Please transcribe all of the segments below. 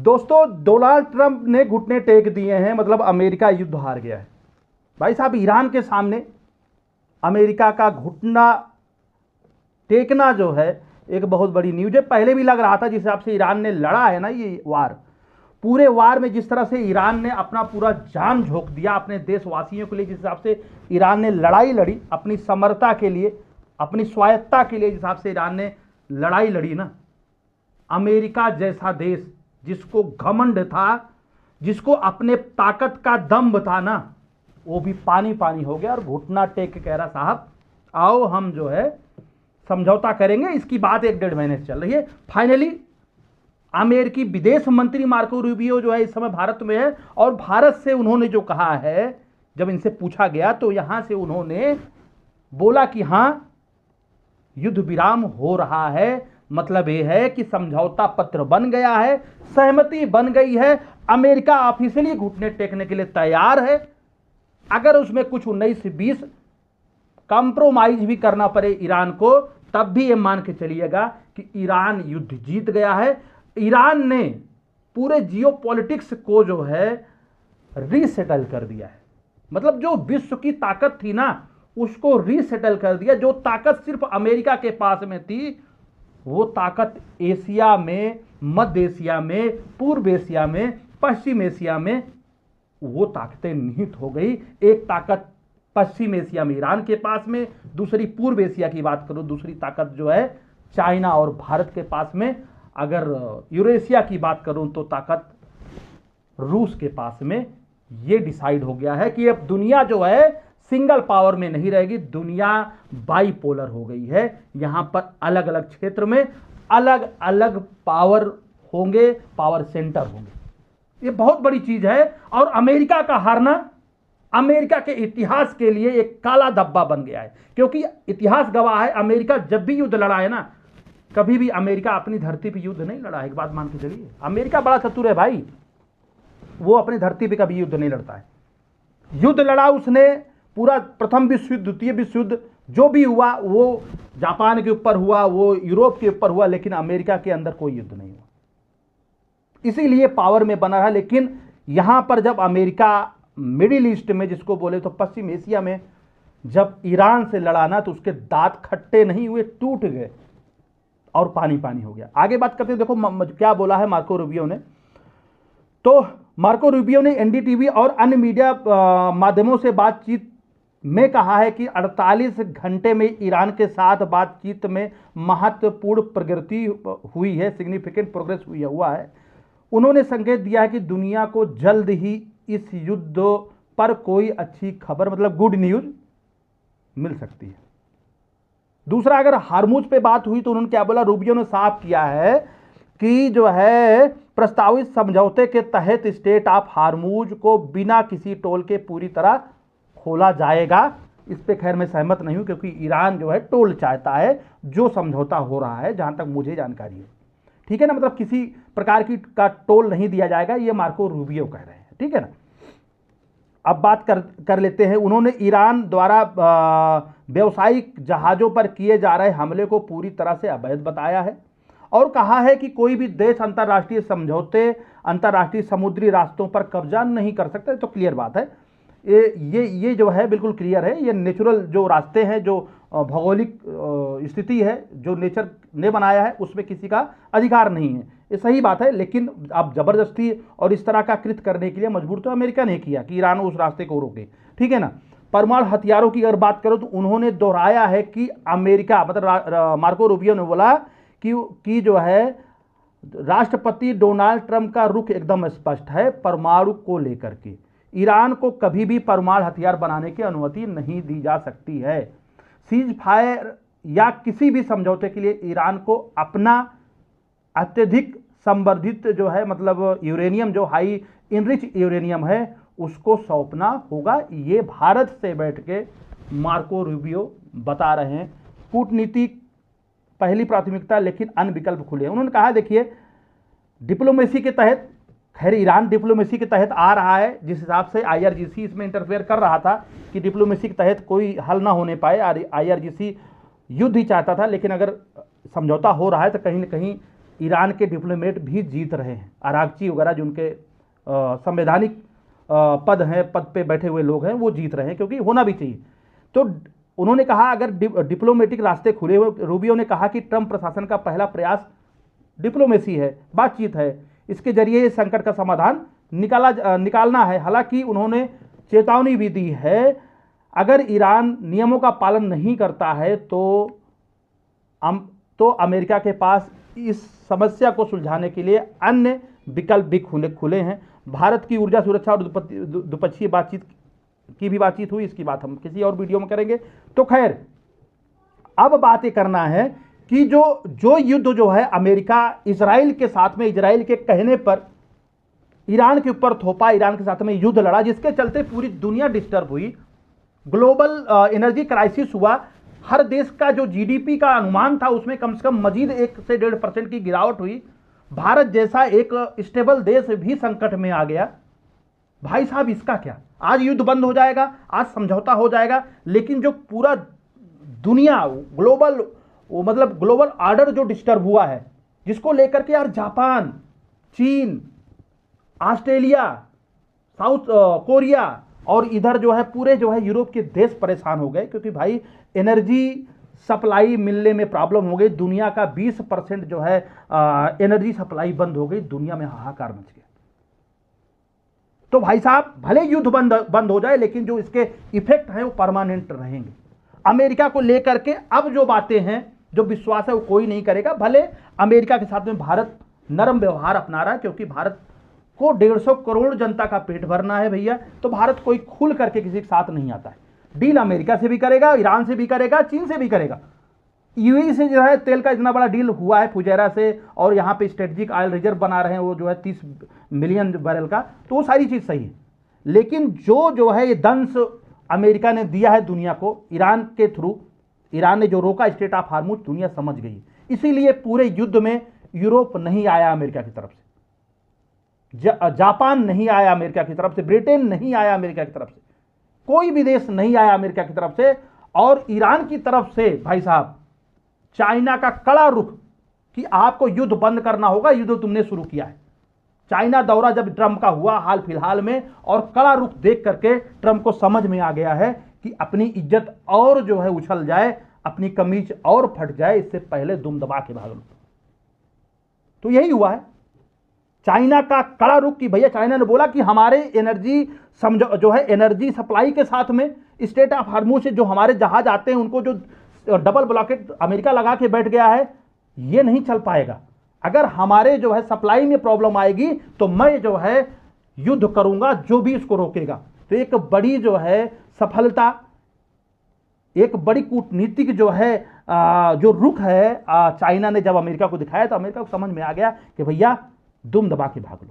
दोस्तों, Donald Trump ने घुटने टेक दिए हैं, मतलब अमेरिका युद्ध हार गया है। भाई साहब, ईरान के सामने अमेरिका का घुटना टेकना जो है एक बहुत बड़ी न्यूज है। पहले भी लग रहा था, जिस हिसाब से ईरान ने लड़ा है ना ये वार, पूरे वार में जिस तरह से ईरान ने अपना पूरा जान झोंक दिया अपने देशवासियों के लिए, जिस हिसाब से ईरान ने लड़ाई लड़ी अपनी समरता के लिए, अपनी स्वायत्ता के लिए, जिस हिसाब से ईरान ने लड़ाई लड़ी ना, अमेरिका जैसा देश जिसको घमंड था, जिसको अपने ताकत का दम्भ था ना, वो भी पानी पानी हो गया और घुटना टेक के कह रहा साहब आओ हम जो है समझौता करेंगे। इसकी बात 1-1.5 महीने से चल रही है। फाइनली अमेरिकी विदेश मंत्री मार्को रूबियो जो है इस समय भारत में है, और भारत से उन्होंने जो कहा है, जब इनसे पूछा गया तो यहां से उन्होंने बोला कि हां युद्ध विराम हो रहा है, मतलब यह है कि समझौता पत्र बन गया है, सहमति बन गई है, अमेरिका ऑफिशियली घुटने टेकने के लिए तैयार है। अगर उसमें कुछ 19-20 कंप्रोमाइज भी करना पड़े ईरान को, तब भी यह मान के चलिएगा कि ईरान युद्ध जीत गया है। ईरान ने पूरे जियोपॉलिटिक्स को जो है रीसेटल कर दिया है, मतलब जो विश्व की ताकत थी ना उसको रीसेटल कर दिया। जो ताकत सिर्फ अमेरिका के पास में थी, वो ताकत एशिया में, मध्य एशिया में, पूर्व एशिया में, पश्चिम एशिया में वो ताकतें निहित हो गई। एक ताकत पश्चिम एशिया में ईरान के पास में, दूसरी पूर्व एशिया की बात करूं, दूसरी ताकत जो है चाइना और भारत के पास में। अगर यूरेशिया की बात करूं तो ताकत रूस के पास में। ये डिसाइड हो गया है कि अब दुनिया जो है सिंगल पावर में नहीं रहेगी, दुनिया बाइपोलर हो गई है। यहां पर अलग अलग क्षेत्र में अलग अलग पावर होंगे, पावर सेंटर होंगे। ये बहुत बड़ी चीज है, और अमेरिका का हारना अमेरिका के इतिहास के लिए एक काला धब्बा बन गया है, क्योंकि इतिहास गवाह है अमेरिका जब भी युद्ध लड़ा है ना, कभी भी अमेरिका अपनी धरती पर युद्ध नहीं लड़ा है। एक बात मान के चलिए, अमेरिका बड़ा चतुर है भाई, वो अपनी धरती पर कभी युद्ध नहीं लड़ता है। युद्ध लड़ा उसने पूरा प्रथम विश्व युद्ध, द्वितीय विश्व युद्ध, जो भी हुआ वो जापान के ऊपर हुआ, वो यूरोप के ऊपर हुआ, लेकिन अमेरिका के अंदर कोई युद्ध नहीं हुआ, इसीलिए पावर में बना रहा। लेकिन यहां पर जब अमेरिका मिडिल ईस्ट में, जिसको बोले तो पश्चिम एशिया में, जब ईरान से लड़ा ना, तो उसके दांत खट्टे नहीं हुए, टूट गए और पानी पानी हो गया। आगे बात करते हैं, देखो क्या बोला है मार्को रूबियो ने। तो मार्को रूबियो ने एनडीटीवी और अन्य मीडिया माध्यमों से बातचीत में कहा है कि 48 घंटे में ईरान के साथ बातचीत में महत्वपूर्ण प्रगति हुई है, सिग्निफिकेंट प्रोग्रेस हुआ है। उन्होंने संकेत दिया है कि दुनिया को जल्द ही इस युद्ध पर कोई अच्छी खबर, मतलब गुड न्यूज मिल सकती है। दूसरा, अगर हार्मुज पे बात हुई तो उन्होंने क्या बोला, रूबियो ने साफ किया है कि जो है प्रस्तावित समझौते के तहत स्टेट ऑफ हार्मुज को बिना किसी टोल के पूरी तरह खोला जाएगा। इस पे खैर मैं सहमत नहीं हूं, क्योंकि ईरान जो है टोल चाहता है, जो समझौता हो रहा है जहां तक मुझे जानकारी है, ठीक है ना, मतलब किसी प्रकार की का टोल नहीं दिया जाएगा, ये मार्को रूबियो कह रहे हैं, ठीक है ना। अब बात कर लेते हैं, उन्होंने ईरान द्वारा व्यावसायिक जहाजों पर किए जा रहे हमले को पूरी तरह से अवैध बताया है, और कहा है कि कोई भी देश अंतर्राष्ट्रीय समझौते, अंतर्राष्ट्रीय समुद्री रास्तों पर कब्जा नहीं कर सकता। तो क्लियर बात है, ये जो है बिल्कुल क्लियर है। ये नेचुरल जो रास्ते हैं, जो भौगोलिक स्थिति है, जो नेचर ने बनाया है, उसमें किसी का अधिकार नहीं है, ये सही बात है। लेकिन अब जबरदस्ती और इस तरह का कृत्य करने के लिए मजबूर तो अमेरिका ने किया कि ईरान उस रास्ते को रोके, ठीक है ना। परमाणु हथियारों की अगर बात करो तो उन्होंने दोहराया है कि अमेरिका, मतलब मार्को रूबियो ने बोला कि जो है राष्ट्रपति डोनाल्ड ट्रंप का रुख एकदम स्पष्ट है परमाणु को लेकर के। ईरान को कभी भी परमाणु हथियार बनाने की अनुमति नहीं दी जा सकती है। सीज फायर या किसी भी समझौते के लिए ईरान को अपना अत्यधिक संवर्धित जो है, मतलब यूरेनियम, जो हाई इनरिच यूरेनियम है, उसको सौंपना होगा। ये भारत से बैठ के मार्को रूबियो बता रहे हैं। कूटनीति पहली प्राथमिकता, लेकिन अन्य विकल्प खुले हैं। उन्होंने कहा देखिए, डिप्लोमेसी के तहत, खैर ईरान डिप्लोमेसी के तहत आ रहा है, जिस हिसाब से आईआरजीसी इसमें इंटरफेयर कर रहा था कि डिप्लोमेसी के तहत कोई हल ना होने पाए, आईआरजीसी युद्ध ही चाहता था। लेकिन अगर समझौता हो रहा है तो कहीं ना कहीं ईरान के डिप्लोमेट भी जीत रहे हैं। अरागची वगैरह जो उनके संवैधानिक पद हैं, पद पे बैठे हुए लोग हैं, वो जीत रहे हैं, क्योंकि होना भी चाहिए। तो उन्होंने कहा अगर डिप्लोमेटिक रास्ते खुले हुए, रूबियो ने कहा कि ट्रंप प्रशासन का पहला प्रयास डिप्लोमेसी है, बातचीत है, इसके जरिए इस संकट का समाधान निकालना है। हालांकि उन्होंने चेतावनी भी दी है, अगर ईरान नियमों का पालन नहीं करता है तो अमेरिका के पास इस समस्या को सुलझाने के लिए अन्य विकल्प भी खुले हैं। भारत की ऊर्जा सुरक्षा और द्विपक्षीय बातचीत की भी बातचीत हुई, इसकी बात हम किसी और वीडियो में करेंगे। तो खैर, अब बात ये करना है कि जो युद्ध जो है अमेरिका इजराइल के साथ में, इजराइल के कहने पर ईरान के ऊपर थोपा, ईरान के साथ में युद्ध लड़ा, जिसके चलते पूरी दुनिया डिस्टर्ब हुई, ग्लोबल एनर्जी क्राइसिस हुआ, हर देश का जो जीडीपी का अनुमान था उसमें कम से कम मजीद 1 से 1.5% की गिरावट हुई। भारत जैसा एक स्टेबल देश भी संकट में आ गया। भाई साहब, इसका क्या? आज युद्ध बंद हो जाएगा, आज समझौता हो जाएगा, लेकिन जो पूरा दुनिया ग्लोबल ऑर्डर जो डिस्टर्ब हुआ है, जिसको लेकर के यार जापान, चीन, ऑस्ट्रेलिया, साउथ कोरिया और इधर जो है पूरे जो है यूरोप के देश परेशान हो गए, क्योंकि भाई एनर्जी सप्लाई मिलने में प्रॉब्लम हो गई। दुनिया का 20% जो है एनर्जी सप्लाई बंद हो गई, दुनिया में हाहाकार मच गया। तो भाई साहब, भले युद्ध बंद हो जाए, लेकिन जो इसके इफेक्ट हैं वो परमानेंट रहेंगे। अमेरिका को लेकर के अब जो बातें हैं, जो विश्वास है वो कोई नहीं करेगा। भले अमेरिका के साथ में भारत नरम व्यवहार अपना रहा है, क्योंकि भारत को 150 करोड़ जनता का पेट भरना है भैया, तो भारत कोई खुल करके किसी के साथ नहीं आता है। डील अमेरिका से भी करेगा, ईरान से भी करेगा, चीन से भी करेगा। यूएई से जो है तेल का इतना बड़ा डील हुआ है फुजैरा से, और यहाँ पे स्ट्रेटेजिक ऑयल रिजर्व बना रहे हैं वो जो है 30 मिलियन बैरल का, तो वो सारी चीज़ सही है। लेकिन जो है ये दंश अमेरिका ने दिया है दुनिया को ईरान के थ्रू, ईरान ने जो रोका स्ट्रेट ऑफ हार्मुज, दुनिया समझ गई। इसीलिए पूरे युद्ध में यूरोप नहीं आया अमेरिका की तरफ से, जापान नहीं आया अमेरिका की तरफ से, ब्रिटेन नहीं आया अमेरिका की तरफ से, कोई भी देश नहीं आया अमेरिका की तरफ से। और ईरान की तरफ से भाई साहब चाइना का कड़ा रुख कि आपको युद्ध बंद करना होगा, युद्ध तुमने शुरू किया है। चाइना दौरा जब ट्रंप का हुआ हाल फिलहाल में, और कड़ा रुख देख करके ट्रंप को समझ में आ गया है कि अपनी इज्जत और जो है उछल जाए, अपनी कमीज और फट जाए, इससे पहले दुम दबा के भाग लो। तो यही हुआ है, चाइना का कड़ा रुख कि भैया, चाइना ने बोला कि हमारे एनर्जी जो है एनर्जी सप्लाई के साथ में स्ट्रेट ऑफ हार्मुज से जो हमारे जहाज आते हैं उनको जो डबल ब्लॉकेट अमेरिका लगा के बैठ गया है, ये नहीं चल पाएगा। अगर हमारे जो है सप्लाई में प्रॉब्लम आएगी तो मैं जो है युद्ध करूंगा, जो भी इसको रोकेगा। तो एक बड़ी जो है सफलता, एक बड़ी कूटनीतिक जो है जो रुख है चाइना ने जब अमेरिका को दिखाया, तो अमेरिका को समझ में आ गया कि भैया दुम दबा के भाग लो।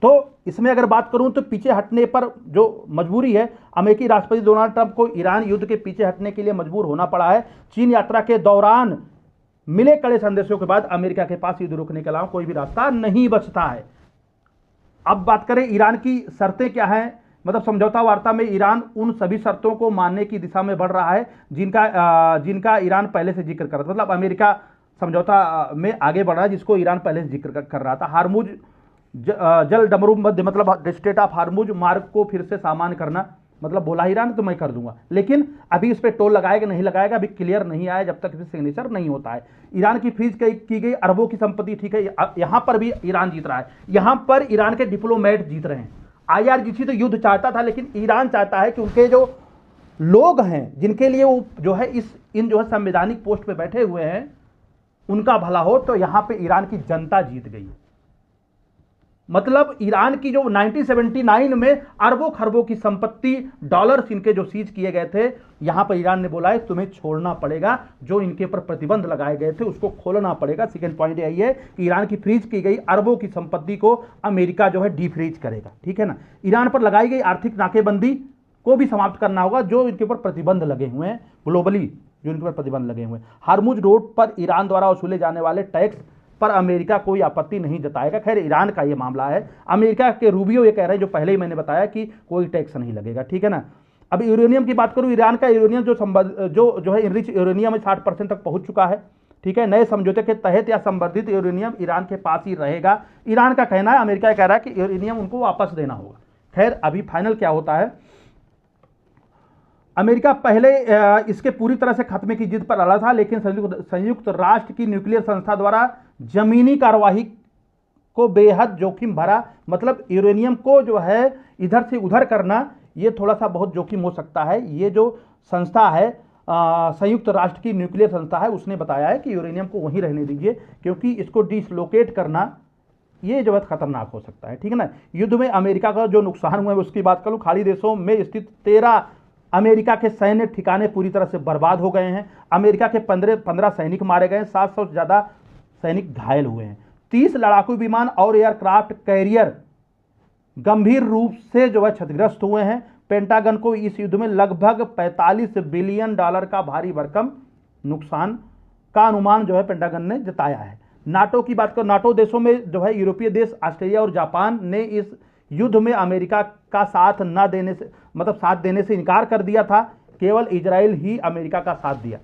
तो इसमें अगर बात करूं तो पीछे हटने पर जो मजबूरी है, अमेरिकी राष्ट्रपति डोनाल्ड ट्रंप को ईरान युद्ध के पीछे हटने के लिए मजबूर होना पड़ा है। चीन यात्रा के दौरान मिले कड़े संदेशों के बाद अमेरिका के पास युद्ध रोकने के अलावा कोई भी रास्ता नहीं बचता है। अब बात करें ईरान की शर्तें क्या हैं, मतलब समझौता वार्ता में ईरान उन सभी शर्तों को मानने की दिशा में बढ़ रहा है जिनका ईरान पहले से जिक्र कर रहा था। मतलब अमेरिका समझौता में आगे बढ़ रहा है जिसको ईरान पहले से जिक्र कर रहा था। हार्मुज जल डमरू मध्य, मतलब स्ट्रेट ऑफ हार्मुज मार्ग को फिर से सामान्य करना, मतलब बोला ईरान तो मैं कर दूंगा, लेकिन अभी इस पर टोल लगाएगा नहीं लगाएगा अभी क्लियर नहीं आया, जब तक इस सिग्नेचर नहीं होता है। ईरान की फ्रीज की गई अरबों की संपत्ति, ठीक है, यहां पर भी ईरान जीत रहा है, यहां पर ईरान के डिप्लोमेट जीत रहे हैं। IRGC तो युद्ध चाहता था, लेकिन ईरान चाहता है कि उनके जो लोग हैं जिनके लिए वो जो है इन जो है संवैधानिक पोस्ट पे बैठे हुए हैं उनका भला हो, तो यहां पे ईरान की जनता जीत गई। मतलब ईरान की जो 1979 में अरबों खरबों की संपत्ति, डॉलर्स इनके जो सीज किए गए थे, यहां पर ईरान ने बोला है तुम्हें छोड़ना पड़ेगा, जो इनके ऊपर प्रतिबंध लगाए गए थे उसको खोलना पड़ेगा। सेकेंड पॉइंट यही है कि ईरान की फ्रीज की गई अरबों की संपत्ति को अमेरिका जो है डीफ्रीज करेगा, ठीक है ना। ईरान पर लगाई गई आर्थिक नाकेबंदी को भी समाप्त करना होगा, जो इनके ऊपर प्रतिबंध लगे हुए हैं ग्लोबली, जो इनके ऊपर प्रतिबंध लगे हुए हैं। हार्मुज रोड पर ईरान द्वारा वसूले जाने वाले टैक्स पर अमेरिका कोई आपत्ति नहीं जताएगा। खैर ईरान का ये मामला है, अमेरिका के रूबियो ये कह रहे हैं, जो पहले ही मैंने बताया कि कोई टैक्स नहीं लगेगा, ठीक है ना। अब यूरेनियम की बात करूं, ईरान का यूरेनियम जो है इनरिच यूरेनियम में 60% तक पहुंच चुका है, ठीक है, नए समझौते के तहत या संवर्धित यूरेनियम ईरान के पास ही रहेगा। ईरान का कहना है, अमेरिका कह रहा है कि यूरेनियम उनको वापस देना होगा। खैर अभी फाइनल क्या होता है, अमेरिका पहले इसके पूरी तरह से खत्मे की जिद पर अड़ा था, लेकिन संयुक्त राष्ट्र की न्यूक्लियर संस्था द्वारा जमीनी कार्यवाही को बेहद जोखिम भरा, मतलब यूरेनियम को जो है इधर से उधर करना, ये थोड़ा सा बहुत जोखिम हो सकता है। ये जो संस्था है संयुक्त राष्ट्र की न्यूक्लियर संस्था है, उसने बताया है कि यूरेनियम को वहीं रहने दीजिए, क्योंकि इसको डिसलोकेट करना ये जो है खतरनाक हो सकता है। ठीक है ना। युद्ध में अमेरिका का जो नुकसान हुआ है उसकी बात करूं, खाड़ी देशों में स्थित 13 अमेरिका के सैन्य ठिकाने पूरी तरह से बर्बाद हो गए हैं। अमेरिका के 15 सैनिक मारे गए, 700 से ज्यादा सैनिक घायल हुए हैं। 30 लड़ाकू विमान और एयरक्राफ्ट कैरियर गंभीर रूप से जो है क्षतिग्रस्त हुए हैं। पेंटागन को इस युद्ध में लगभग $45 बिलियन का भारी भरकम नुकसान का अनुमान जो है पेंटागन ने जताया है। नाटो की बात करो, नाटो देशों में जो है यूरोपीय देश ऑस्ट्रेलिया और जापान ने इस युद्ध में अमेरिका का साथ न देने से, मतलब साथ देने से इनकार कर दिया था। केवल इजराइल ही अमेरिका का साथ दिया।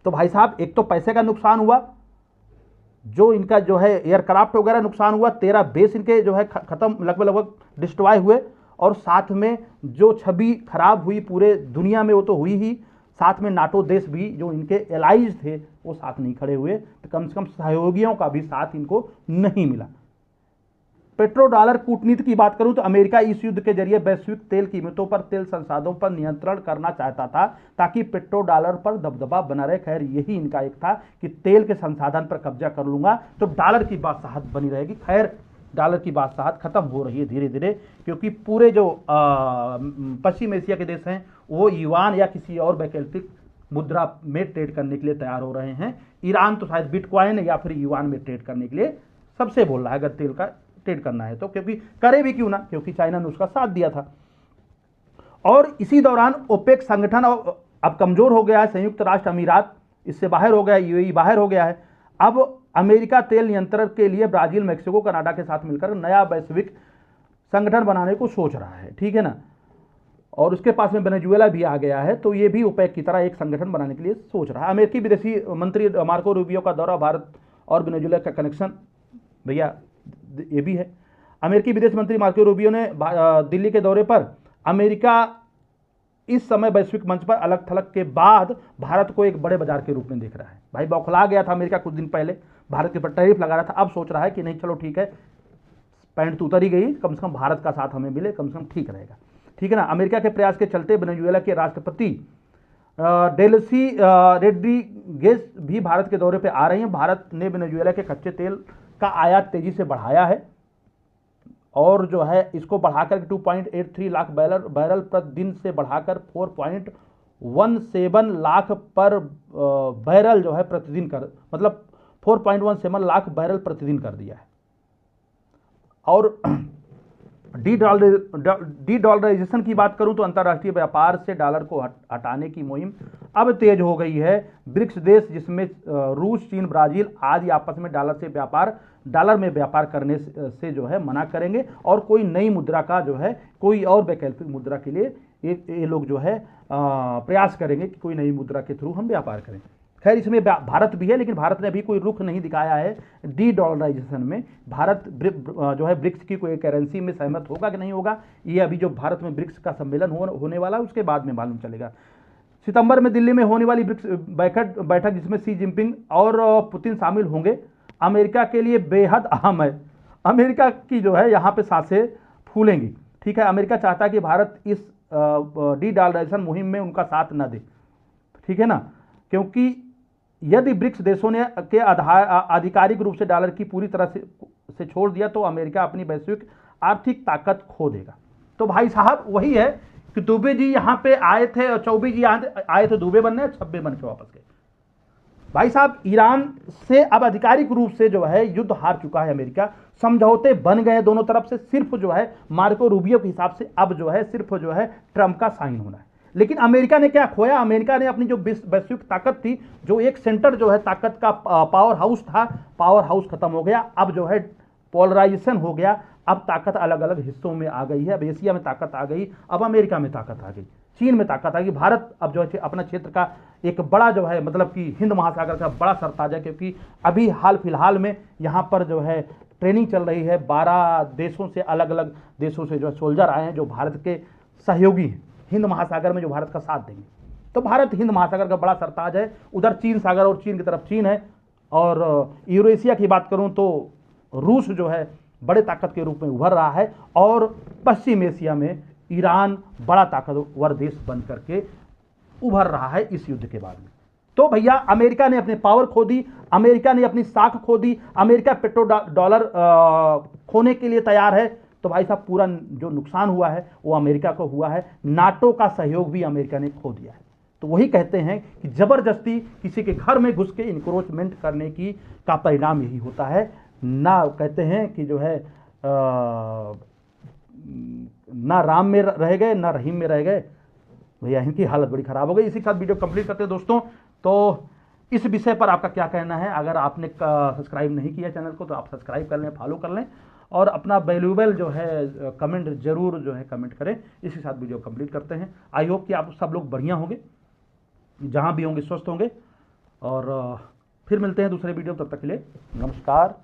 तो भाई साहब, एक तो पैसे का नुकसान हुआ, जो इनका जो है एयरक्राफ्ट वगैरह नुकसान हुआ, 13 बेस इनके जो है खत्म, लगभग डिस्ट्रॉय हुए, और साथ में जो छवि खराब हुई पूरे दुनिया में वो तो हुई ही, साथ में नाटो देश भी जो इनके एलाइज थे वो साथ नहीं खड़े हुए, तो कम से कम सहयोगियों का भी साथ इनको नहीं मिला। पेट्रो डॉलर कूटनीति की बात करूं तो अमेरिका इस युद्ध के जरिए वैश्विक तेल कीमतों पर, तेल संसाधनों पर नियंत्रण करना चाहता था, ताकि पेट्रो डॉलर पर दबदबा बना रहे। खैर यही इनका एक था कि तेल के संसाधन पर कब्जा कर लूंगा तो डॉलर की बादशाहत बनी रहेगी। खैर डॉलर की बादशाहत खत्म हो रही है धीरे धीरे, क्योंकि पूरे जो पश्चिम एशिया के देश हैं वो युआन या किसी और वैकल्पिक मुद्रा में ट्रेड करने के लिए तैयार हो रहे हैं। ईरान तो शायद बिटकॉइन या फिर युआन में ट्रेड करने के लिए सबसे बोल रहा है, अगर तेल का ट्रेड करना है तो, क्योंकि करे भी क्यों ना, क्योंकि चाइना ने उसका साथ दिया था। और इसी दौरान ओपेक संगठन अब कमजोर हो गया है। संयुक्त राष्ट्र अमीरात इससे बाहर हो गया है, यूएई बाहर हो गया है। अब अमेरिका तेल नियंत्रण के लिए ब्राजील, मेक्सिको, कनाडा के साथ मिलकर नया वैश्विक संगठन बनाने को सोच रहा है। ठीक है ना। और उसके पास में वेनेजुएला भी आ गया है, तो ये भी ओपेक की तरह एक संगठन बनाने के लिए सोच रहा है। अमेरिकी विदेशी मंत्री मार्को रूबियो का दौरा, भारत और वेनेजुएला का कनेक्शन भैया ये भी है। अमेरिकी विदेश मंत्री मार्को रूबियो ने दिल्ली के दौरे पर अमेरिका इस समय वैश्विक मंच पर अलग थलग के बाद भारत को एक बड़े बाजार के रूप में देख रहा है। भाई बौखला गया था अमेरिका कुछ दिन पहले, भारत के ऊपर टैरिफ लगा रहा था, अब सोच रहा है कि नहीं चलो ठीक है, पैंट तो उतर ही गई, कम से कम भारत का साथ हमें मिले, कम से कम ठीक रहेगा। ठीक है ना। अमेरिका के प्रयास के चलते वेनेजुएला के राष्ट्रपति डेल्सी रोड्रिगेज भी भारत के दौरे पर आ रही हैं। भारत ने वेनेजुएला के कच्चे तेल का आयात तेजी से बढ़ाया है और जो है इसको बढ़ाकर 2.83 लाख बैरल प्रतिदिन से बढ़ाकर 4.17 लाख पर बैरल जो है प्रतिदिन कर, मतलब 4.17 लाख बैरल प्रतिदिन कर दिया है। और डी-डॉलराइजेशन की बात करूं तो अंतर्राष्ट्रीय व्यापार से डॉलर को हटाने की मुहिम अब तेज हो गई है। ब्रिक्स देश जिसमें रूस, चीन, ब्राजील आदि आपस में डॉलर में व्यापार करने से जो है मना करेंगे और कोई नई मुद्रा का जो है, कोई और वैकल्पिक मुद्रा के लिए ये लोग जो है प्रयास करेंगे कि कोई नई मुद्रा के थ्रू हम व्यापार करें। खैर इसमें भारत भी है, लेकिन भारत ने अभी कोई रुख नहीं दिखाया है डी-डॉलराइजेशन में। भारत जो है ब्रिक्स की कोई करेंसी में सहमत होगा कि नहीं होगा, ये अभी जो भारत में ब्रिक्स का सम्मेलन होने वाला है उसके बाद में मालूम चलेगा। सितंबर में दिल्ली में होने वाली ब्रिक्स बैठक जिसमें शी जिनपिंग और पुतिन शामिल होंगे, अमेरिका के लिए बेहद अहम है। अमेरिका की जो है यहाँ पे सांसें फूलेंगी। ठीक है। अमेरिका चाहता है कि भारत इस डी-डॉलराइजेशन मुहिम में उनका साथ न दे। ठीक है ना। क्योंकि यदि ब्रिक्स देशों ने के आधिकारिक रूप से डॉलर की पूरी तरह से छोड़ दिया तो अमेरिका अपनी वैश्विक आर्थिक ताकत खो देगा। तो भाई साहब वही है कि दुबे जी यहाँ पे आए थे और चौबे जी आए थे दुबे बनने, छब्बे बन के वापस गए। भाई साहब ईरान से अब आधिकारिक रूप से जो है युद्ध हार चुका है अमेरिका। समझौते बन गए दोनों तरफ से, सिर्फ जो है मार्को रूबियो के हिसाब से अब जो है सिर्फ जो है ट्रंप का साइन होना है। लेकिन अमेरिका ने क्या खोया? अमेरिका ने अपनी जो वैश्विक ताकत थी, जो एक सेंटर जो है ताकत का पावर हाउस था, पावर हाउस खत्म हो गया। अब जो है पोलराइजेशन हो गया। अब ताकत अलग अलग हिस्सों में आ गई है। अब एशिया में ताकत आ गई, अब अमेरिका में ताकत आ गई, चीन में ताकत आ गई। भारत अब जो है अपना क्षेत्र का एक बड़ा जो है मतलब कि हिंद महासागर का बड़ा सरताज है, क्योंकि अभी हाल फिलहाल में यहाँ पर जो है ट्रेनिंग चल रही है। 12 देशों से, अलग अलग देशों से जो है सोल्जर आए हैं जो भारत के सहयोगी हैं हिंद महासागर में, जो भारत का साथ देंगे। तो भारत हिंद महासागर का बड़ा सरताज है। उधर चीन सागर और चीन की तरफ चीन है। और यूरेशिया की बात करूं तो रूस जो है बड़े ताकत के रूप में उभर रहा है, और पश्चिम एशिया में ईरान बड़ा ताकतवर देश बन करके उभर रहा है इस युद्ध के बाद में। तो भैया अमेरिका ने अपने पावर खो दी, अमेरिका ने अपनी साख खो दी, अमेरिका पेट्रो डॉलर खोने के लिए तैयार है। तो भाई साहब पूरा जो नुकसान हुआ है वो अमेरिका को हुआ है। नाटो का सहयोग भी अमेरिका ने खो दिया है। तो वही कहते हैं कि जबरदस्ती किसी के घर में घुस के इंक्रोचमेंट करने की का परिणाम यही होता है। ना कहते हैं कि जो है ना राम में रह गए ना रहीम में रह गए। भैया इनकी हालत बड़ी खराब हो गई। इसी के साथ वीडियो कंप्लीट करते हैं दोस्तों। तो इस विषय पर आपका क्या कहना है? अगर आपने सब्सक्राइब नहीं किया चैनल को तो आप सब्सक्राइब कर लें, फॉलो कर लें, और अपना वैल्यूएबल जो है कमेंट जरूर जो है कमेंट करें। इसी के साथ वीडियो कंप्लीट करते हैं। आई होप कि आप सब लोग बढ़िया होंगे, जहाँ भी होंगे स्वस्थ होंगे, और फिर मिलते हैं दूसरे वीडियो। तब तक के लिए नमस्कार।